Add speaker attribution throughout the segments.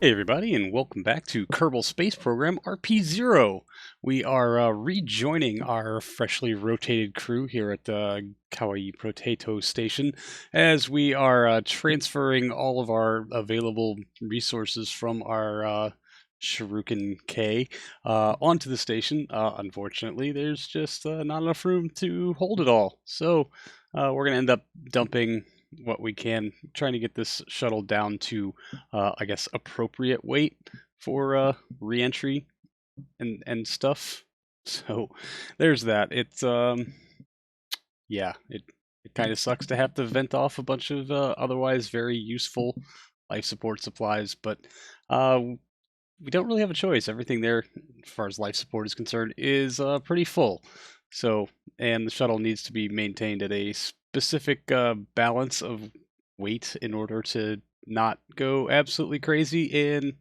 Speaker 1: Hey everybody, and welcome back to Kerbal Space Program RP-0. We are rejoining our freshly rotated crew here at the Kawaii Potato Station as we are transferring all of our available resources from our Shuriken K onto the station. Unfortunately, there's just not enough room to hold it all. So we're going to end up dumping what we can, trying to get this shuttle down to I guess appropriate weight for reentry and stuff. So there's that. It's yeah, it kind of sucks to have to vent off a bunch of otherwise very useful life support supplies, but we don't really have a choice. Everything there, as far as life support is concerned, is pretty full. So, and the shuttle needs to be maintained at a specific balance of weight in order to not go absolutely crazy and,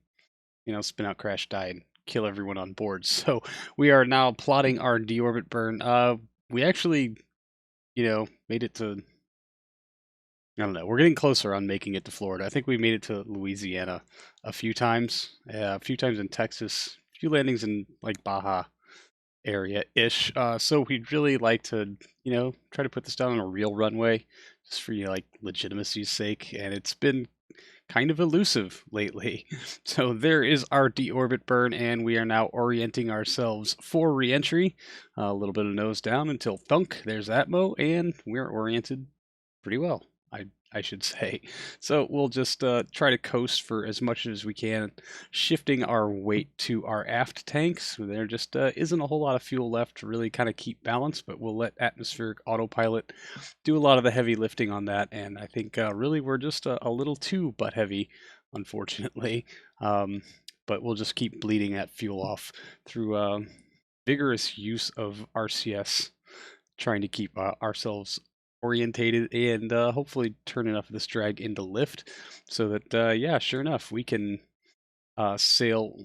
Speaker 1: spin out, crash, die, and kill everyone on board. So we are now plotting our deorbit burn. We actually, made it to. I don't know. We're getting closer on making it to Florida. I think we made it to Louisiana a few times. A few times in Texas. A few landings in like Baja area-ish. So we'd really like to, try to put this down on a real runway, just for like legitimacy's sake. And it's been kind of elusive lately. So there is our deorbit burn, and we are now orienting ourselves for reentry. A little bit of nose down until thunk. There's Atmo, and we're oriented pretty well. I should say. So we'll just try to coast for as much as we can, shifting our weight to our aft tanks. There just isn't a whole lot of fuel left to really kind of keep balance, but we'll let atmospheric autopilot do a lot of the heavy lifting on that. And I think really we're just a little too butt heavy, unfortunately. But we'll just keep bleeding that fuel off through vigorous use of RCS, trying to keep ourselves orientated and hopefully turn enough of this drag into lift so that yeah, sure enough, we can sail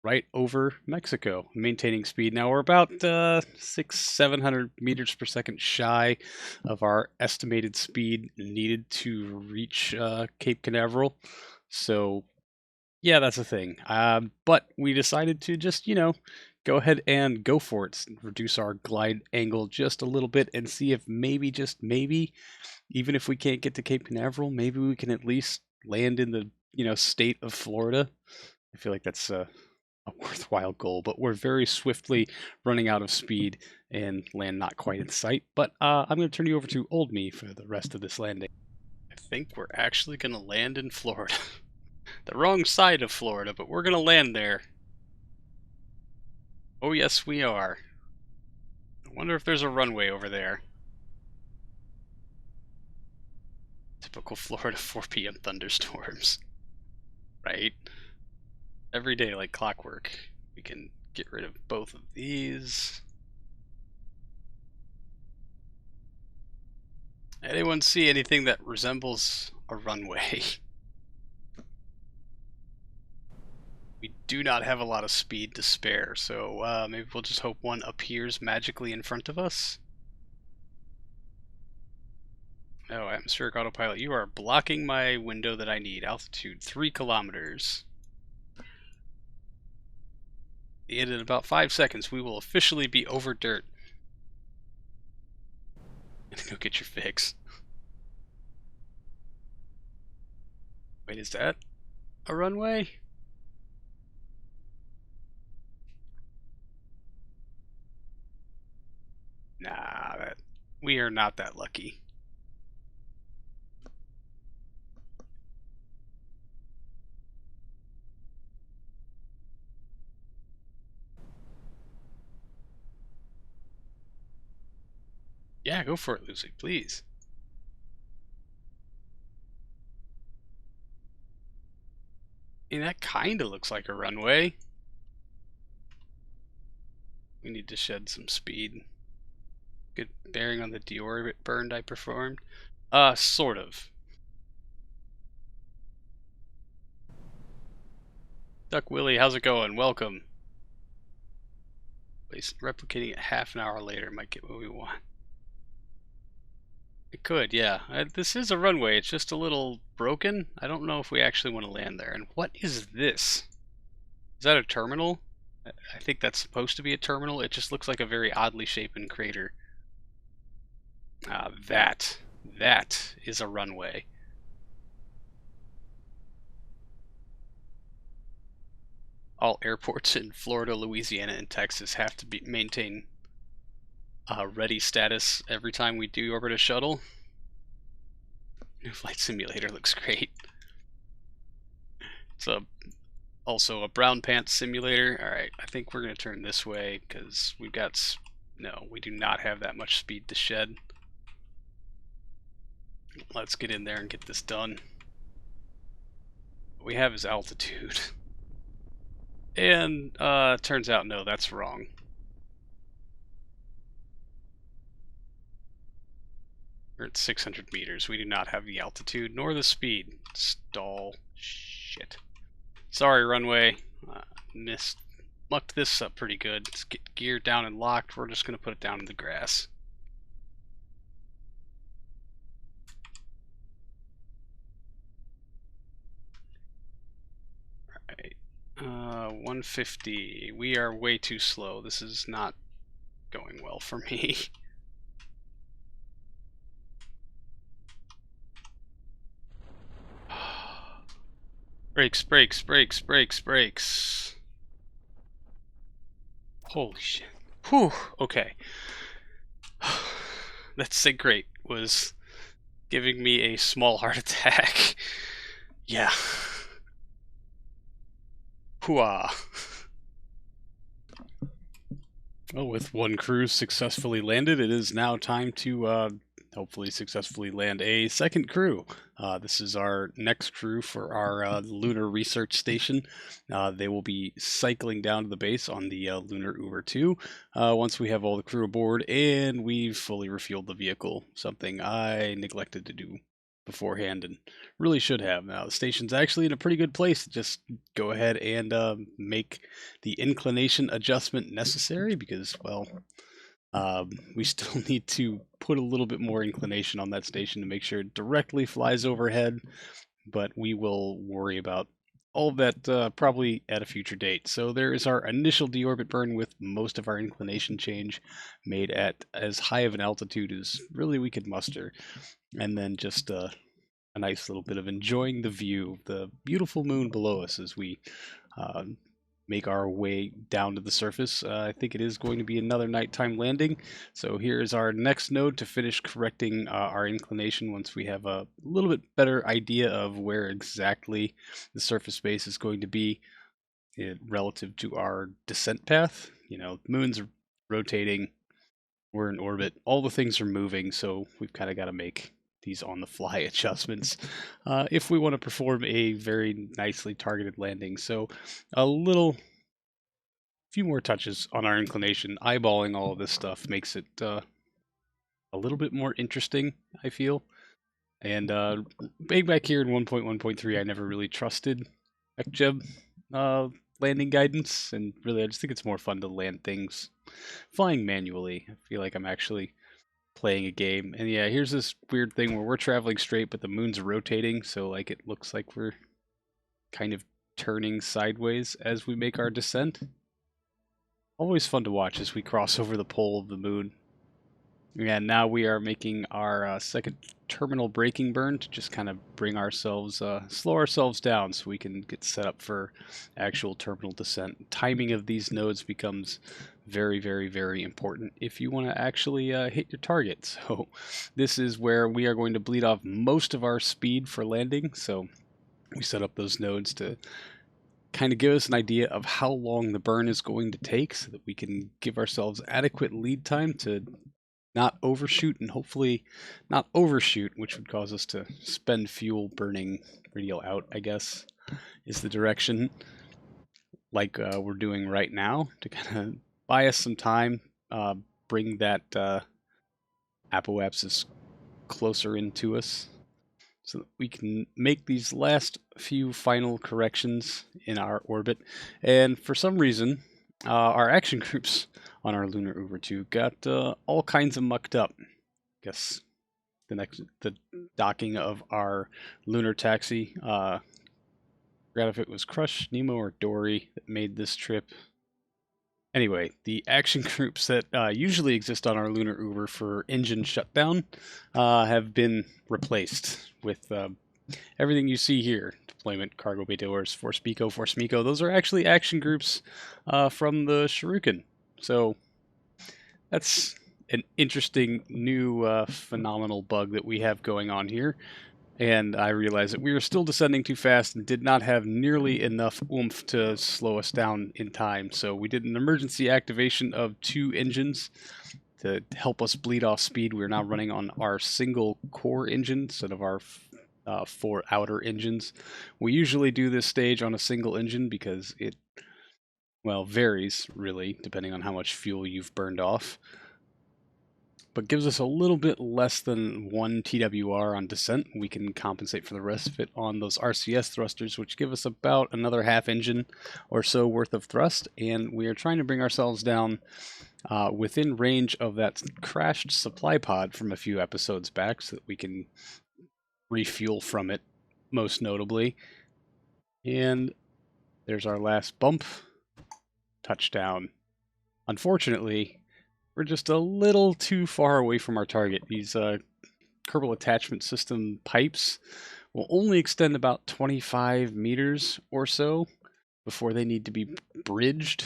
Speaker 1: right over Mexico, maintaining speed. Now we're about 700 meters per second shy of our estimated speed needed to reach Cape Canaveral. So yeah, that's a thing. But we decided to just, go ahead and go for it. Reduce our glide angle just a little bit and see if maybe, just maybe, even if we can't get to Cape Canaveral, maybe we can at least land in the, state of Florida. I feel like that's a worthwhile goal, but we're very swiftly running out of speed and land not quite in sight. But I'm going to turn you over to Old Me for the rest of this landing. I think we're actually going to land in Florida. The wrong side of Florida, but we're going to land there. Oh, yes, we are. I wonder if there's a runway over there. Typical Florida 4 p.m. thunderstorms. Right? Every day like clockwork. We can get rid of both of these. Anyone see anything that resembles a runway? We do not have a lot of speed to spare, so maybe we'll just hope one appears magically in front of us. Oh, atmospheric autopilot, you are blocking my window that I need. Altitude 3 kilometers. In about 5 seconds, we will officially be over dirt. Go get your fix. Wait, is that a runway? Nah, we are not that lucky. Yeah, go for it, Luci, please. I mean, that kind of looks like a runway. We need to shed some speed. Good bearing on the deorbit burn I performed. Sort of. Duck Willie, how's it going? Welcome. Replicating it half an hour later might get what we want. It could, yeah. This is a runway. It's just a little broken. I don't know if we actually want to land there. And what is this? Is that a terminal? I think that's supposed to be a terminal. It just looks like a very oddly shaped crater. That is a runway. All airports in Florida, Louisiana, and Texas have to maintain ready status every time we deorbit a shuttle. New Flight Simulator looks great. It's also a brown pants simulator. Alright, I think we're going to turn this way because we've got... No, we do not have that much speed to shed. Let's get in there and get this done. What we have is altitude. And, turns out, no, that's wrong. We're at 600 meters. We do not have the altitude nor the speed. Stall. Shit. Sorry, runway. Mucked this up pretty good. Let's get gear down and locked. We're just going to put it down in the grass. Alright. 150. We are way too slow. This is not going well for me. Brakes, brakes, brakes, brakes, brakes. Holy shit. Whew, okay. That sync rate was giving me a small heart attack. Yeah. Hooah. Well, with one cruise successfully landed, it is now time to hopefully successfully land a second crew. This is our next crew for our lunar research station. They will be cycling down to the base on the Lunar Uber 2 once we have all the crew aboard and we've fully refueled the vehicle, something I neglected to do beforehand and really should have. Now the station's actually in a pretty good place to just go ahead and make the inclination adjustment necessary because, well, we still need to put a little bit more inclination on that station to make sure it directly flies overhead, but we will worry about all of that probably at a future date. So there is our initial deorbit burn with most of our inclination change made at as high of an altitude as really we could muster, and then just a nice little bit of enjoying the view, the beautiful moon below us as we make our way down to the surface. I think it is going to be another nighttime landing. So here is our next node to finish correcting our inclination once we have a little bit better idea of where exactly the surface space is going to be relative to our descent path. You know, the moon's rotating, we're in orbit, all the things are moving, so we've kind of got to make these on-the-fly adjustments if we want to perform a very nicely targeted landing. So a few more touches on our inclination. Eyeballing all of this stuff makes it a little bit more interesting, I feel. And being back here in 1.1.3, I never really trusted Mech Jeb landing guidance, and really I just think it's more fun to land things flying manually. I feel like I'm actually playing a game. And yeah, here's this weird thing where we're traveling straight, but the moon's rotating, so like it looks like we're kind of turning sideways as we make our descent. Always fun to watch as we cross over the pole of the moon. And now we are making our second terminal braking burn to just kind of bring ourselves, slow ourselves down so we can get set up for actual terminal descent. Timing of these nodes becomes very, very, very important if you want to actually hit your target. So this is where we are going to bleed off most of our speed for landing. So we set up those nodes to kind of give us an idea of how long the burn is going to take so that we can give ourselves adequate lead time to not overshoot and hopefully not overshoot, which would cause us to spend fuel burning radial out, I guess, is the direction, like we're doing right now, to kind of buy us some time, bring that apoapsis closer into us so that we can make these last few final corrections in our orbit. And for some reason, our action groups on our Lunar Uber 2 got all kinds of mucked up. Guess the docking of our lunar taxi. Forgot if it was Crush, Nemo, or Dory that made this trip. Anyway, the action groups that usually exist on our Lunar Uber for engine shutdown have been replaced with everything you see here. Deployment, cargo bay doors, Force Miko. Those are actually action groups from the Shuriken. So that's an interesting new phenomenal bug that we have going on here. And I realized that we were still descending too fast and did not have nearly enough oomph to slow us down in time. So we did an emergency activation of 2 engines to help us bleed off speed. We're now running on our single core engine instead of our 4 outer engines. We usually do this stage on a single engine because it, well, varies really depending on how much fuel you've burned off, but gives us a little bit less than 1 TWR on descent. We can compensate for the rest of it on those RCS thrusters, which give us about another half engine or so worth of thrust, and we are trying to bring ourselves down within range of that crashed supply pod from a few episodes back so that we can refuel from it, most notably. And there's our last bump. Touchdown. Unfortunately, we're just a little too far away from our target. These Kerbal attachment system pipes will only extend about 25 meters or so before they need to be bridged,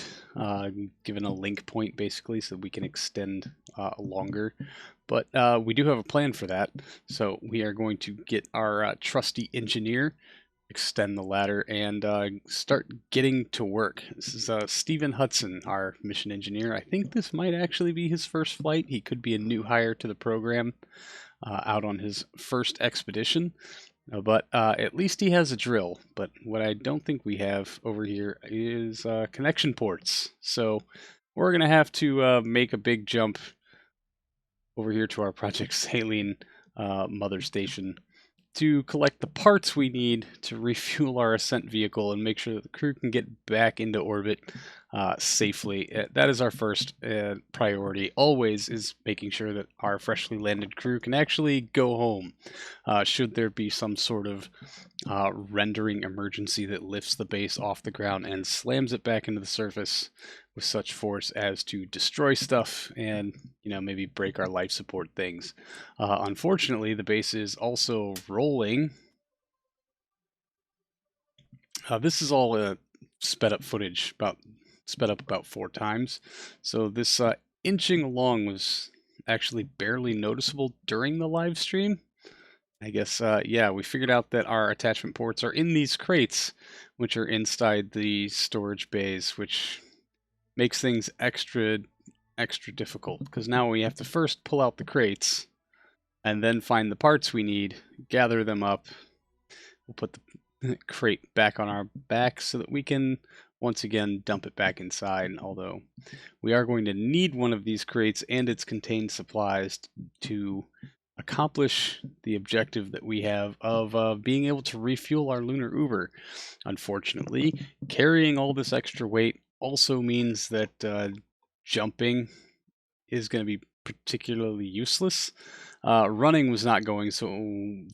Speaker 1: given a link point basically, so we can extend longer. But we do have a plan for that, so we are going to get our trusty engineer, extend the ladder, and start getting to work. This is Stephen Hudson, our mission engineer. I think this might actually be his first flight. He could be a new hire to the program, out on his first expedition. But at least he has a drill. But what I don't think we have over here is connection ports. So we're going to have to make a big jump over here to our Project Saline mother station to collect the parts we need to refuel our ascent vehicle and make sure that the crew can get back into orbit safely. That is our first priority, always, is making sure that our freshly landed crew can actually go home. Should there be some sort of rendering emergency that lifts the base off the ground and slams it back into the surface with such force as to destroy stuff and, you know, maybe break our life support things. Unfortunately, the base is also rolling. This is all sped up footage, sped up about 4 times. So this inching along was actually barely noticeable during the live stream. I guess, yeah, we figured out that our attachment ports are in these crates, which are inside the storage bays, which makes things extra difficult, because now we have to first pull out the crates and then find the parts we need, gather them up. We'll put the crate back on our back so that we can once again dump it back inside, although we are going to need one of these crates and its contained supplies to accomplish the objective that we have of being able to refuel our Lunar Uber. Unfortunately, carrying all this extra weight also means that jumping is going to be particularly useless. Running was not going so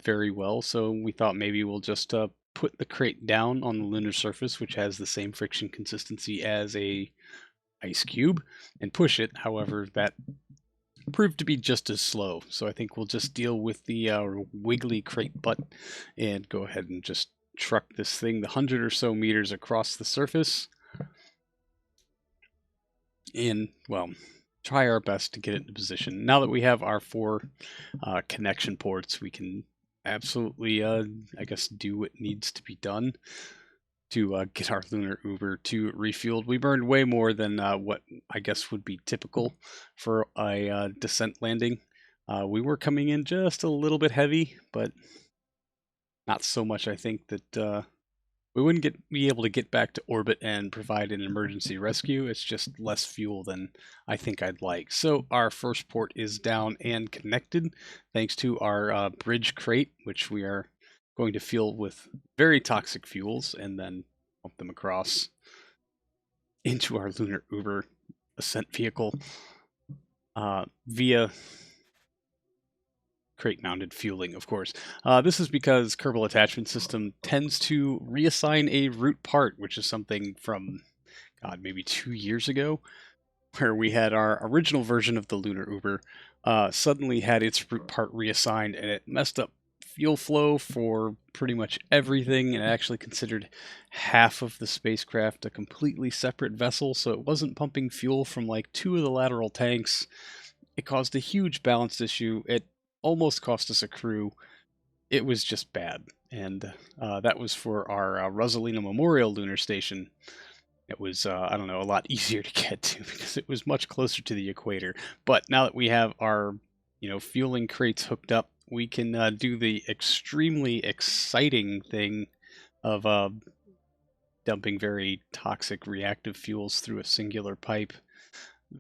Speaker 1: very well, so we thought maybe we'll just put the crate down on the lunar surface, which has the same friction consistency as a ice cube, and push it. However, that proved to be just as slow, so I think we'll just deal with the wiggly crate butt and go ahead and just truck this thing the 100 or so meters across the surface and, well, try our best to get it into position. Now that we have our 4 connection ports, we can absolutely, I guess, do what needs to be done to get our Lunar Uber to refueled. We burned way more than what I guess would be typical for a descent landing. We were coming in just a little bit heavy, but not so much, I think, that we wouldn't be able to get back to orbit and provide an emergency rescue. It's just less fuel than I think I'd like. So our first port is down and connected, thanks to our bridge crate, which we are going to fuel with very toxic fuels and then pump them across into our Lunar Uber ascent vehicle via crate-mounted fueling, of course. This is because Kerbal Attachment System tends to reassign a root part, which is something from, God, maybe 2 years ago, where we had our original version of the Lunar Uber suddenly had its root part reassigned, and it messed up fuel flow for pretty much everything, and it actually considered half of the spacecraft a completely separate vessel, so it wasn't pumping fuel from like 2 of the lateral tanks. It caused a huge balance issue. It almost cost us a crew. It was just bad, and that was for our Rosalina Memorial lunar station. It was, I don't know, a lot easier to get to because it was much closer to the equator. But now that we have our, fueling crates hooked up, we can do the extremely exciting thing of dumping very toxic reactive fuels through a singular pipe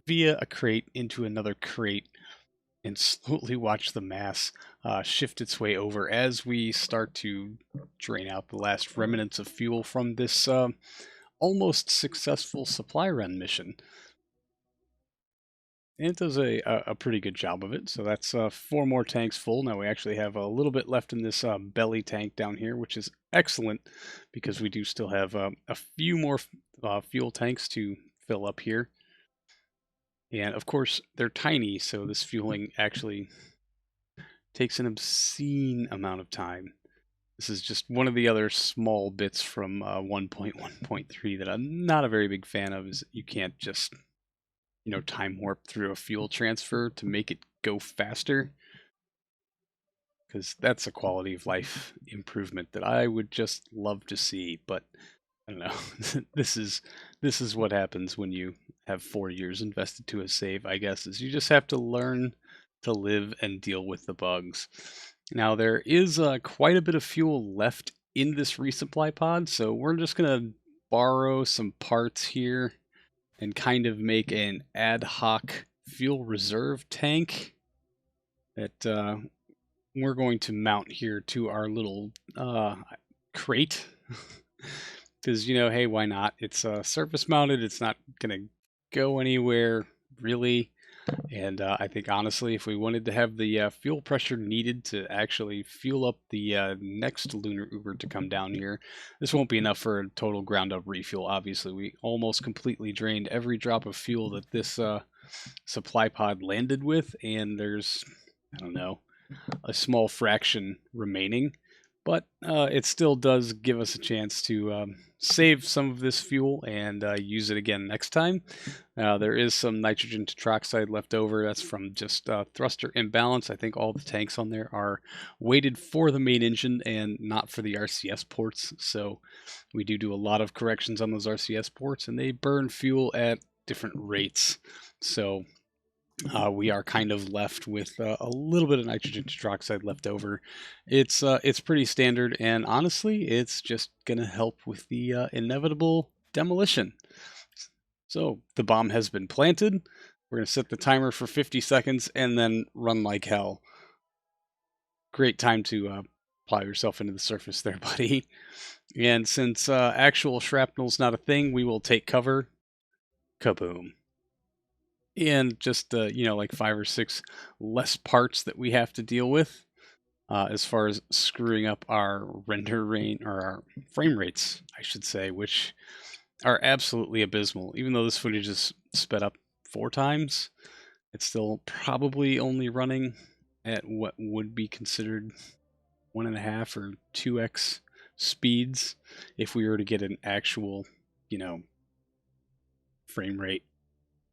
Speaker 1: via a crate into another crate and slowly watch the mass shift its way over as we start to drain out the last remnants of fuel from this almost successful supply run mission. And it does a pretty good job of it. So that's 4 more tanks full. Now we actually have a little bit left in this belly tank down here, which is excellent because we do still have a few more fuel tanks to fill up here. And of course, they're tiny, so this fueling actually takes an obscene amount of time. This is just one of the other small bits from 1.1.3 that I'm not a very big fan of, is you can't just, time warp through a fuel transfer to make it go faster. Because that's a quality of life improvement that I would just love to see, but I don't know. this is what happens when you have 4 years invested to a save, I guess, is you just have to learn to live and deal with the bugs. Now, there is quite a bit of fuel left in this resupply pod, so we're just going to borrow some parts here and kind of make an ad hoc fuel reserve tank that we're going to mount here to our little crate. Because, hey, why not? It's surface mounted. It's not going to go anywhere, really. And I think, honestly, if we wanted to have the fuel pressure needed to actually fuel up the next Lunar Uber to come down here, this won't be enough for a total ground-up refuel, obviously. We almost completely drained every drop of fuel that this supply pod landed with, and there's, I don't know, a small fraction remaining. But it still does give us a chance to save some of this fuel and use it again next time. There is some nitrogen tetroxide left over. That's from just thruster imbalance. I think all the tanks on there are weighted for the main engine and not for the RCS ports. So we do a lot of corrections on those RCS ports, and they burn fuel at different rates. So we are kind of left with a little bit of nitrogen tetroxide left over. It's pretty standard, and honestly, it's just gonna help with the inevitable demolition. So the bomb has been planted. We're gonna set the timer for 50 seconds and then run like hell. Great time to plow yourself into the surface there, buddy. And since actual shrapnel's not a thing, we will take cover. Kaboom. And just like 5 or 6 less parts that we have to deal with as far as screwing up our render rate, or our frame rates, I should say, which are absolutely abysmal. Even though this footage is sped up 4 times, it's still probably only running at what would be considered 1.5 or 2x speeds if we were to get an actual, frame rate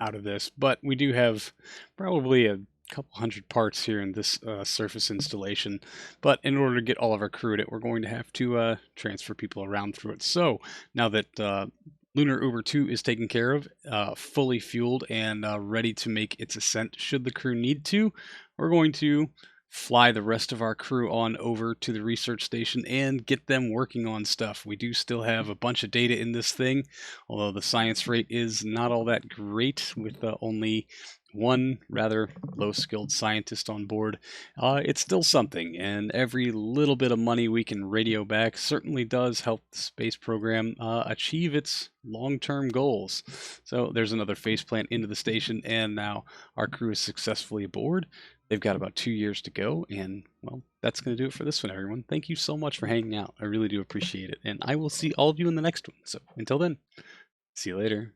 Speaker 1: out of this. But we do have probably a couple hundred parts here in this surface installation, but in order to get all of our crew in it, we're going to have to transfer people around through it. So now that Lunar Uber 2 is taken care of, fully fueled and ready to make its ascent should the crew need to, we're going to fly the rest of our crew on over to the research station and get them working on stuff. We do still have a bunch of data in this thing, although the science rate is not all that great with only one rather low-skilled scientist on board. It's still something, and every little bit of money we can radio back certainly does help the space program achieve its long-term goals. So there's another faceplant into the station, and now our crew is successfully aboard. They've got about 2 years to go, and well, that's going to do it for this one, everyone. Thank you so much for hanging out. I really do appreciate it, and I will see all of you in the next one. So until then, see you later.